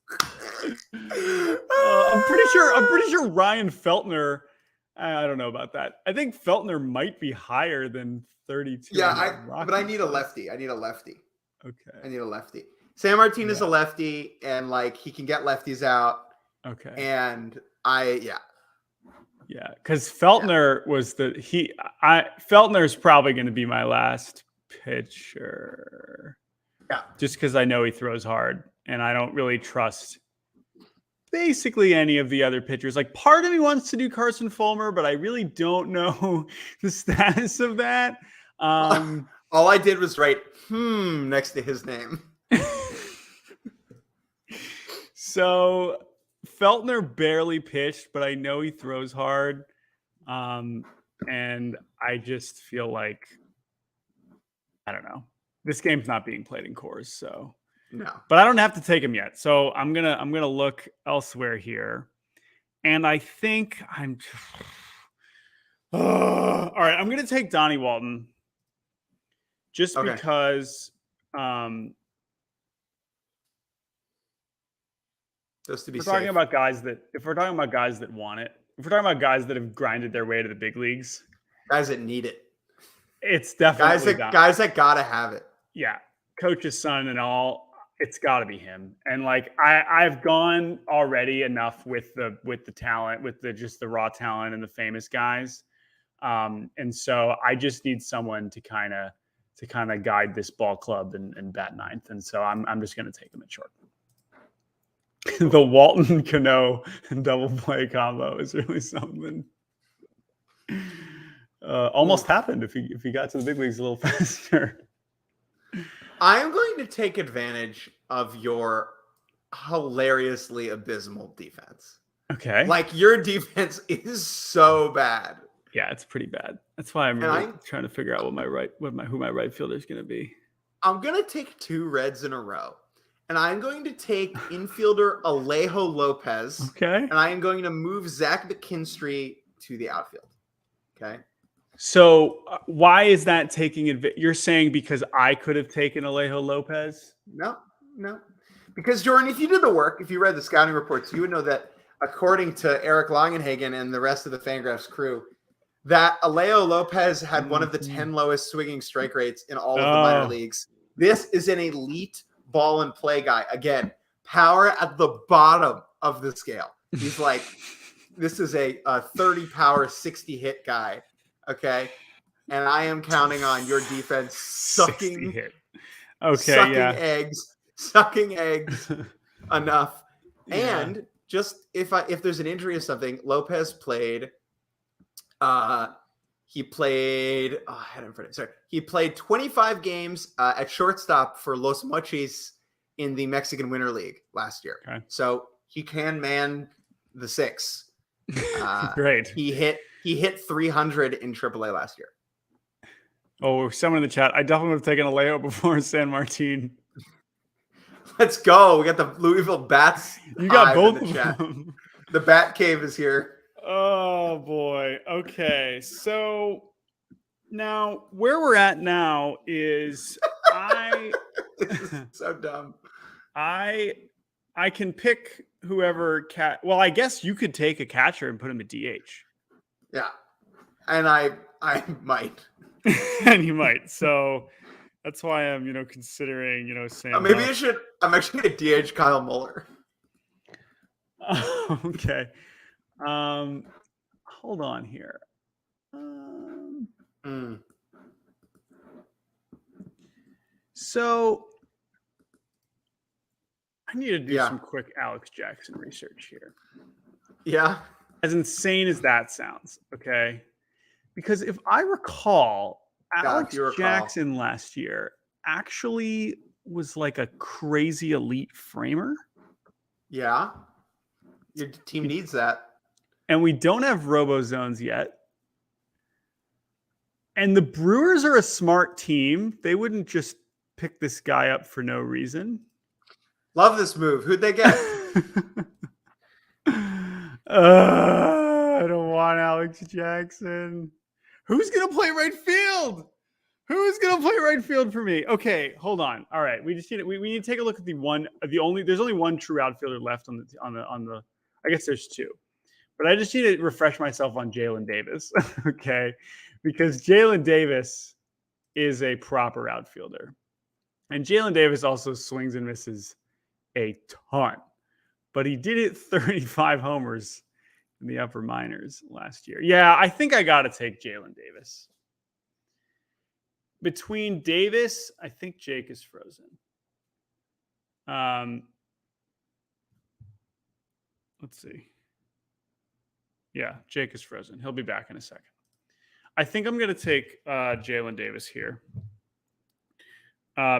I'm pretty sure Ryan Feltner. I don't know about that. I think Feltner might be higher than 32. Yeah, but I need a lefty. Okay. I need a lefty. San Martin is a lefty, and like he can get lefties out. Okay. And Yeah, because Feltner was Feltner's probably going to be my last pitcher. Yeah. Just because I know he throws hard, and I don't really trust basically any of the other pitchers. Like, part of me wants to do Carson Fulmer, but I really don't know the status of that. All I did was write next to his name. So Feltner barely pitched, but I know he throws hard. And I just feel like, I don't know. This game's not being played in Coors, so no. But I don't have to take him yet. So I'm gonna look elsewhere here. And I think all right, I'm gonna take Donnie Walton. Just because just to be if we're talking about guys that want it, if we're talking about guys that have grinded their way to the big leagues, guys that need it, it's definitely guys that gotta have it. Yeah, coach's son and all, it's got to be him. And like I've gone already enough with the talent, with just the raw talent and the famous guys, and so I just need someone to kind of guide this ball club and bat ninth. And so I'm just going to take him at short. The Walton Cano double play combo is really something. Almost happened if he got to the big leagues a little faster. I am going to take advantage of your hilariously abysmal defense. Okay. Like, your defense is so bad. Yeah, it's pretty bad. That's why I'm really trying to figure out who my right fielder is going to be. I'm going to take two Reds in a row. And I'm going to take infielder Alejo Lopez. Okay. And I am going to move Zach McKinstry to the outfield. Okay. So why is that taking advantage? You're saying because I could have taken Alejo Lopez? No. Because, Jordan, if you did the work, if you read the scouting reports, you would know that according to Eric Longenhagen and the rest of the Fangraphs crew, that Alejo Lopez had one of the 10 lowest swinging strike rates in all of the minor leagues. This is an elite ball and play guy. Again, power at the bottom of the scale. He's like, this is a 30 power, 60 hit guy. Okay. And I am counting on your defense sucking eggs enough. Yeah. And just if there's an injury or something, Lopez played. He played 25 games at shortstop for Los Mochis in the Mexican Winter League last year. Okay. So he can man the six. Great. He hit 300 in AAA last year. Oh, someone in the chat. I definitely would have taken Alejo before San Martin. Let's go. We got the Louisville Bats. You got both of them. The Bat Cave is here. Oh boy. Okay. So now where we're at now is this is so dumb. I can pick whoever well, I guess you could take a catcher and put him at DH. Yeah. And I might. And you might. So That's why I'm, considering, Sam. Maybe I should. I'm actually going to DH Kyle Muller. Okay. Hold on here. So I need to do some quick Alex Jackson research here. Yeah. As insane as that sounds, okay? Because if I recall, Alex Jackson last year actually was like a crazy elite framer. Yeah. Your team needs that. And we don't have robo zones yet. And the Brewers are a smart team. They wouldn't just pick this guy up for no reason. Love this move. Who'd they get? I don't want Alex Jackson. Who's going to play right field? Who's going to play right field for me? Okay, hold on. All right, we just need we need to take a look at there's only one true outfielder left on the. I guess there's two, but I just need to refresh myself on Jalen Davis. Okay, because Jalen Davis is a proper outfielder, and Jalen Davis also swings and misses a ton, but he did hit 35 homers in the upper minors last year. Yeah, I think I got to take Jalen Davis. Between Davis, I think Jake is frozen. Let's see. Yeah, Jake is frozen. He'll be back in a second. I think I'm going to take Jalen Davis here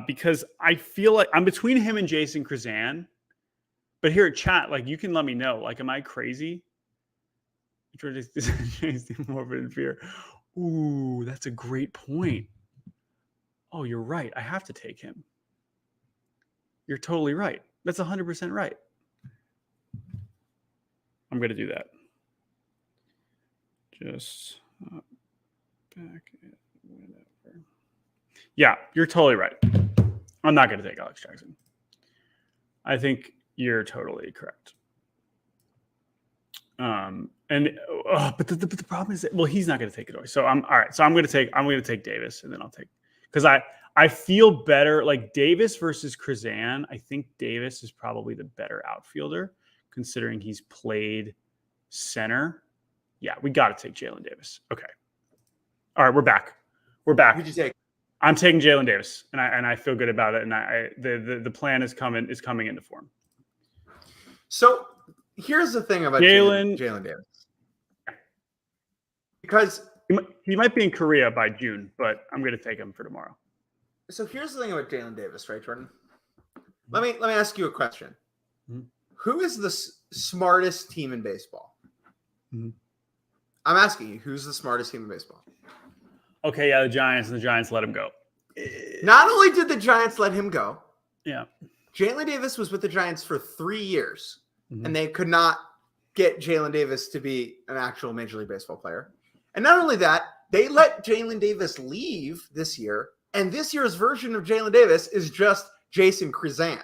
because I feel like I'm between him and Jason Krazan. But here at chat, like, you can let me know. Like, am I crazy? Morbid in fear. Ooh, that's a great point. Oh, you're right. I have to take him. You're totally right. That's 100% right. I'm going to do that. Just back it, whatever. Yeah, you're totally right. I'm not going to take Alex Jackson. I think you're totally correct. But the problem is that, well, he's not going to take it away. So all right. So I'm going to take Davis, and then I'll take, because I feel better like Davis versus Krazan. I think Davis is probably the better outfielder considering he's played center. Yeah, we got to take Jalen Davis. Okay. All right, we're back. Who'd you take? I'm taking Jalen Davis, and I feel good about it. And the plan is coming into form. So here's the thing about Jalen Davis, because he might be in Korea by June, but I'm going to take him for tomorrow. So here's the thing about Jalen Davis, right, Jordan? Let me ask you a question. Mm-hmm. Who is the smartest team in baseball? Mm-hmm. I'm asking you, who's the smartest team in baseball? Okay, yeah, the Giants, and the Giants let him go. Not only did the Giants let him go, yeah, Jalen Davis was with the Giants for 3 years, and they could not get Jalen Davis to be an actual Major League Baseball player. And not only that, they let Jalen Davis leave this year, and this year's version of Jalen Davis is just Jason Krazan.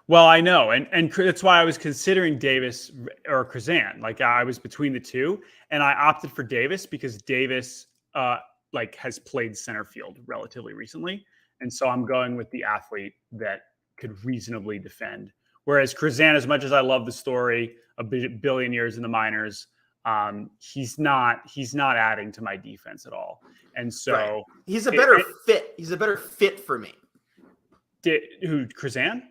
Well, I know, and that's why I was considering Davis or Krazan. Like, I was between the two, and I opted for Davis because Davis has played center field relatively recently, and so I'm going with the athlete that could reasonably defend. Whereas Krazan, as much as I love the story, a billion years in the minors, he's not adding to my defense at all. And so he's a better fit. He's a better fit for me. Who, Krazan?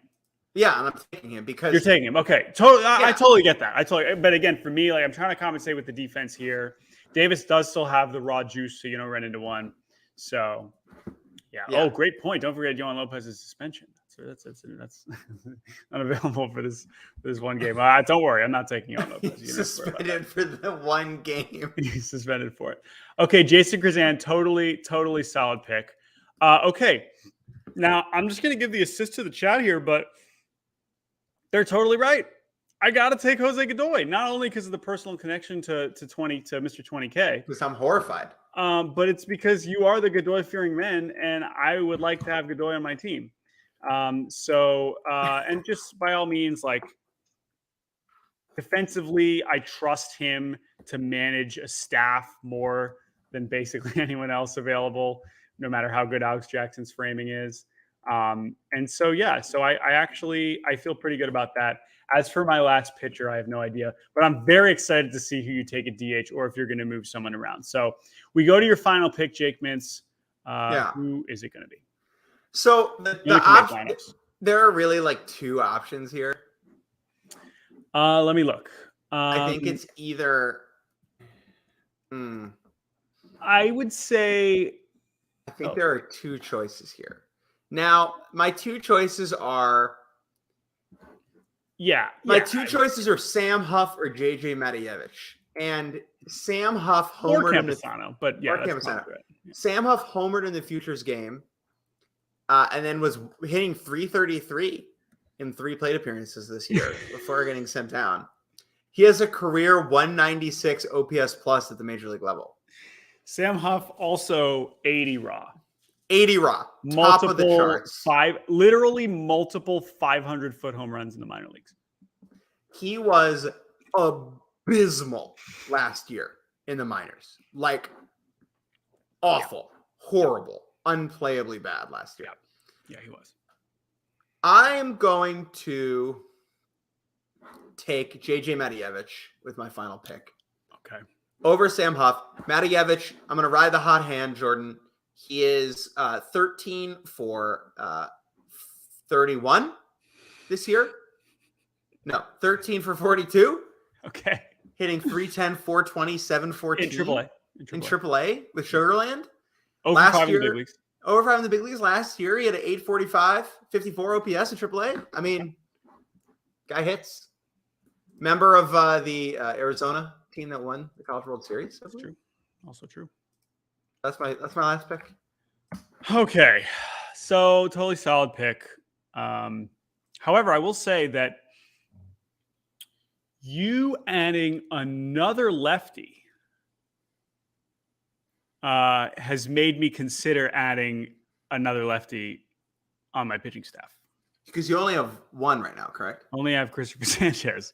Yeah, and I'm taking him because you're taking him. Okay, totally. I totally get that. But again, for me, like, I'm trying to compensate with the defense here. Davis does still have the raw juice to run into one. So yeah. Oh, great point. Don't forget Yohan Lopez's suspension. That's unavailable for this one game. Don't worry, I'm not taking Yohan Lopez. He's suspended for the one game. He's suspended for it. Okay, Jason Krazan, totally solid pick. Okay, now I'm just going to give the assist to the chat here, but they're totally right. I got to take Jose Godoy, not only because of the personal connection to Mr. 20K. Because I'm horrified. But it's because you are the Godoy-fearing men, and I would like to have Godoy on my team. And just by all means, like, defensively, I trust him to manage a staff more than basically anyone else available. no matter how good Alex Jackson's framing is. And so, yeah, so I feel pretty good about that. As for my last pitcher, I have no idea, but I'm very excited to see who you take at DH or if you're going to move someone around. So we go to your final pick, Jake Mintz. Who is it going to be? So the option, there are really like two options here. Let me look. I think it's either. I would say. I think there are two choices here. Now, my two choices are. My two choices are Sam Huff or JJ Matievich. And Sam Huff homered in the but yeah, that's right. Sam Huff homered in the Futures game, and then was hitting .333 in 3 plate appearances this year before getting sent down. He has a career 196 OPS plus at the major league level. Sam Huff also 80 raw. 80 raw. Top of the charts. Literally multiple 500-foot home runs in the minor leagues. He was abysmal last year in the minors. Like awful, horrible, unplayably bad last year. Yeah, he was. I am going to take JJ Matievich with my final pick. Okay. Over Sam Huff. Matievich, I'm going to ride the hot hand, Jordan. He is 13 for 31 this year. No, 13 for 42. Okay. Hitting 310, 420, 714. In AAA with Sugarland. Over 5 in the big leagues. Over 5 in the big leagues. Last year, he had an 845, 54 OPS in AAA. I mean, guy hits. Member of the Arizona team that won the College World Series. That's true. Also true. That's my last pick. Okay. So totally solid pick. However, I will say that you adding another lefty has made me consider adding another lefty on my pitching staff. Because you only have one right now, correct? Only have Christopher Sanchez.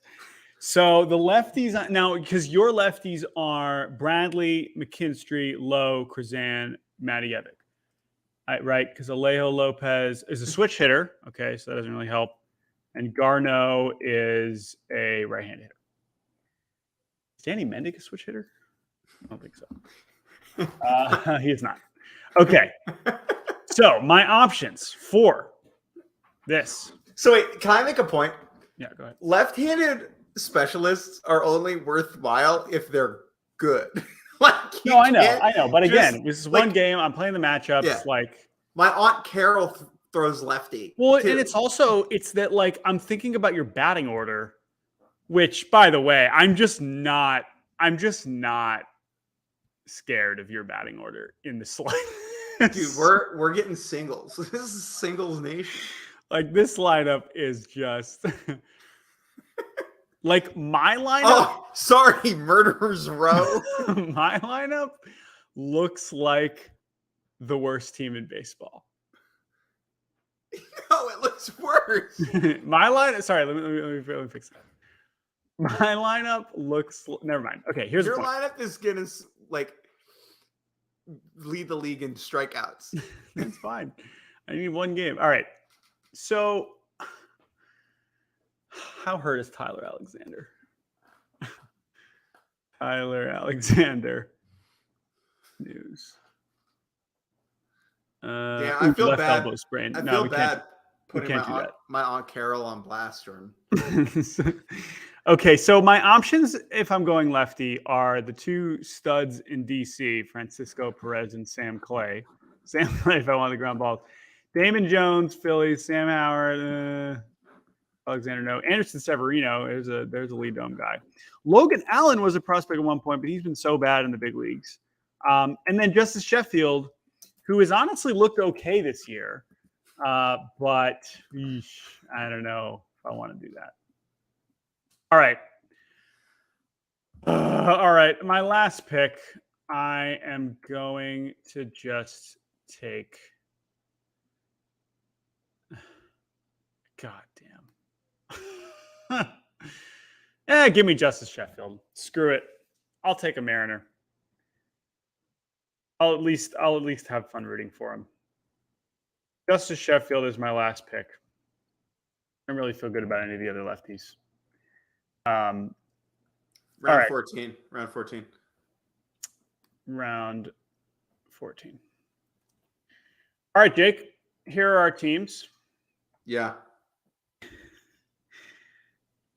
So the lefties now, because your lefties are Bradley, McKinstry, Lowe, Krazan, Matievich. Right? Because Alejo Lopez is a switch hitter. Okay, so that doesn't really help. And Garneau is a right-handed hitter. Is Danny Mendick a switch hitter? I don't think so. He is not. Okay. So my options for this. So wait, can I make a point? Yeah, go ahead. Left-handed specialists are only worthwhile if they're good. No, I know. But again, this is one game. I'm playing the matchups. Yeah. Like my Aunt Carol throws lefty. Well, too. And it's that like I'm thinking about your batting order, which by the way, I'm just not scared of your batting order in the slightest. Dude, we're getting singles. This is singles nation. Like this lineup is just like my lineup. Oh, sorry, Murderers Row. My lineup looks like the worst team in baseball. No, it looks worse. My lineup. Sorry, let me fix that. My lineup looks. Never mind. Okay, here's your the point. lineup is gonna like lead the league in strikeouts. That's fine. I need one game. All right. So, how hurt is Tyler Alexander? Tyler Alexander news. Yeah, I feel bad. Elbow sprain. I feel bad putting that. my Aunt Carol on blast, Jordan. Okay, so my options, if I'm going lefty, are the two studs in DC, Francisco Perez and Sam Clay. Sam Clay, if I want the ground balls. Damon Jones, Phillies. Sam Howard, Alexander, no. Anderson Severino, there's a lead dome guy. Logan Allen was a prospect at one point, but he's been so bad in the big leagues. And then Justice Sheffield, who has honestly looked okay this year, but I don't know if I want to do that. All right. All right. My last pick, I am going to just take. God damn. Give me Justice Sheffield. Screw it. I'll take a Mariner. I'll at least have fun rooting for him. Justice Sheffield is my last pick. I don't really feel good about any of the other lefties. Round right. 14. Round 14. Round 14. All right, Jake. Here are our teams. Yeah.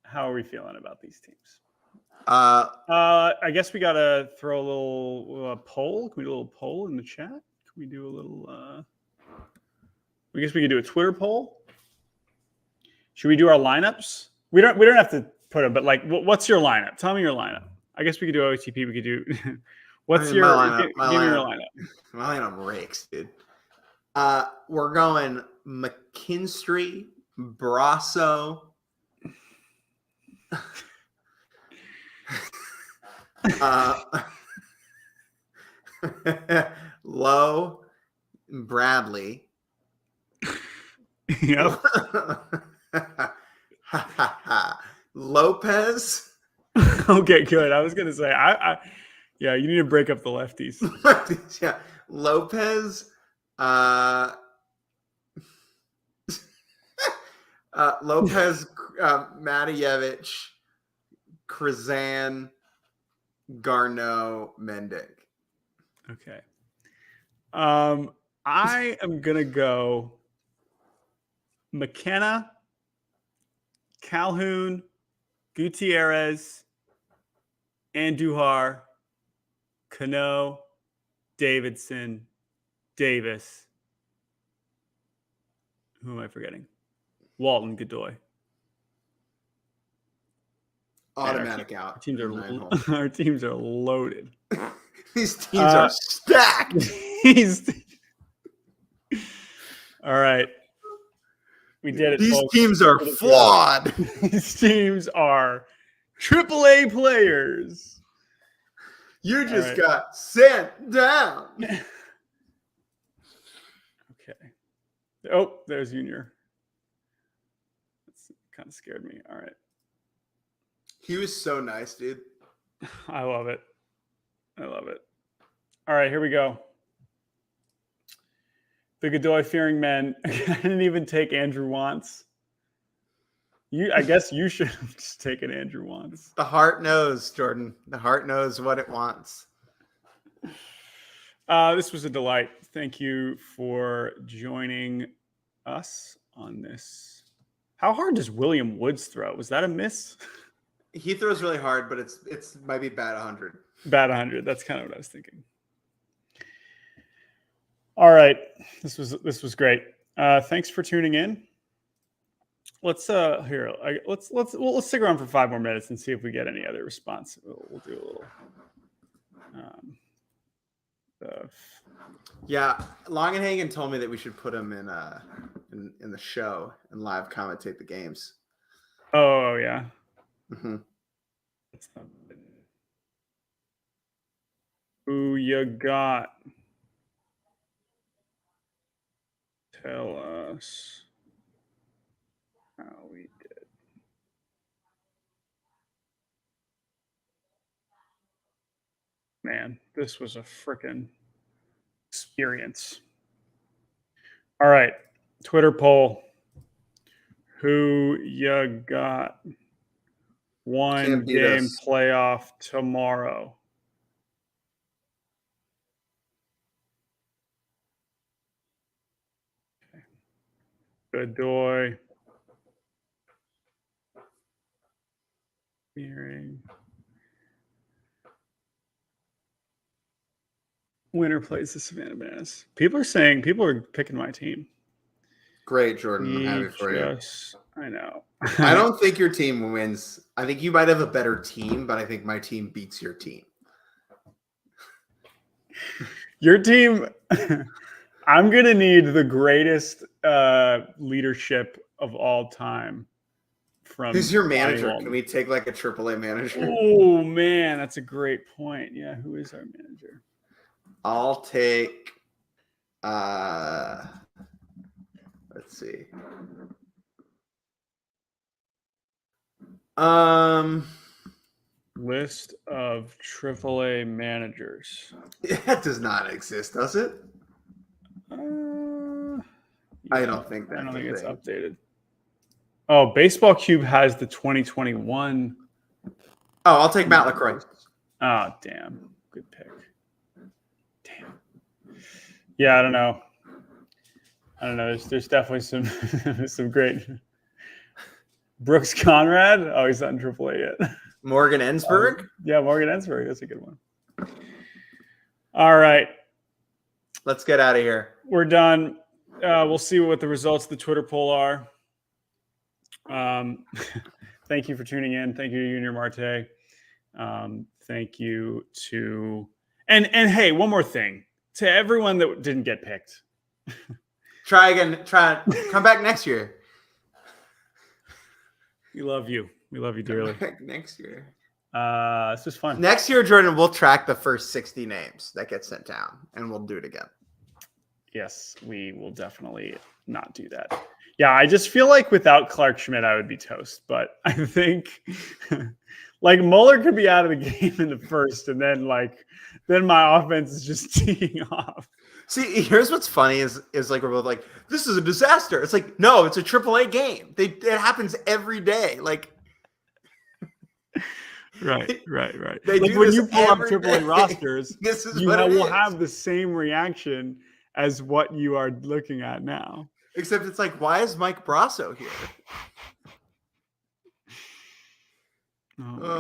How are we feeling about these teams? I guess we gotta throw a little poll. Can we do a little poll in the chat? Can we do a little? I guess we could do a Twitter poll. Should we do our lineups? We don't have to put them, but like, what's your lineup? Tell me your lineup. I guess we could do OTP. We could do. What's your lineup? Give me your lineup. My lineup rakes, dude. We're going McKinstry, Brasso. Lowe, Bradley. Yep. Lopez. Okay, good. I was gonna say, yeah, you need to break up the lefties. Yeah, Lopez. Lopez, Matijevich, Krizan, Garneau, Mendick. Okay. I am gonna go McKenna, Calhoun, Gutierrez, Andujar, Cano, Davidson, Davis. Who am I forgetting? Walton, Godoy. Automatic out. Our teams are loaded. These teams are stacked. All right. We did it. These folks. teams are flawed. These teams are AAA players. You just got sent down. Okay. Oh, there's Junior. That's kind of scared me. All right. He was so nice, dude. I love it. I love it. All right, here we go. The Godoy fearing men. I didn't even take Andrew Wantz. I guess you should have just taken Andrew Wantz. The heart knows, Jordan. The heart knows what it wants. This was a delight. Thank you for joining us on this. How hard does William Woods throw? Was that a miss? He throws really hard, but it's might be bat 100. Bat 100. That's kind of what I was thinking. All right, this was great. Thanks for tuning in. Let's let's stick around for 5 more minutes and see if we get any other response. We'll do a little. Yeah, Longenhagen told me that we should put him in the show and live commentate the games. Oh yeah. Mm-hmm. Who you got? Tell us how we did. Man, this was a freaking experience. All right, Twitter poll. Who you got? One game playoff tomorrow. Okay. Godoy. Winner plays the Savannah Bananas. People are picking my team. Great, Jordan. I'm happy for you. I know. I don't think your team wins. I think you might have a better team, but I think my team beats your team. Your team, I'm going to need the greatest leadership of all time. Who's your manager? Can we take like a AAA manager? Oh, man, that's a great point. Yeah, who is our manager? I'll take, let's see. List of AAA managers. That does not exist, does it? I don't think I that's don't a think it's thing. updated. Oh, Baseball Cube has the 2021. Oh, I'll take Matt LaCroix. Oh, damn. Good pick. Damn. Yeah, I don't know. There's definitely some great. Brooks Conrad. Oh, he's not in AAA yet. Morgan Ensberg. Yeah, Morgan Ensberg. That's a good one. All right. Let's get out of here. We're done. We'll see what the results of the Twitter poll are. Thank you for tuning in. Thank you to Junior Marte. Thank you to and hey, one more thing to everyone that didn't get picked. Try again. Come back next year. We love you. We love you dearly. Next year. This is fun. Next year, Jordan, we'll track the first 60 names that get sent down, and we'll do it again. Yes, we will definitely not do that. Yeah, I just feel like without Clark Schmidt, I would be toast. But I think like Mueller could be out of the game in the first, and then my offense is just teeing off. See, here's what's funny is like we're both like, this is a disaster. It's like, no, it's a AAA game. It happens every day. Like, right. They like do when this you pull up every AAA day. rosters, This is you what it will is. have the same reaction as what you are looking at now. Except it's like, why is Mike Brasso here?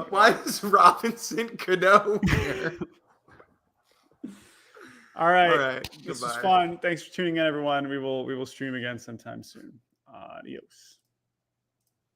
Why is Robinson Cano here? All right. This Goodbye. was fun. Thanks for tuning in, everyone. We will stream again sometime soon. Adios.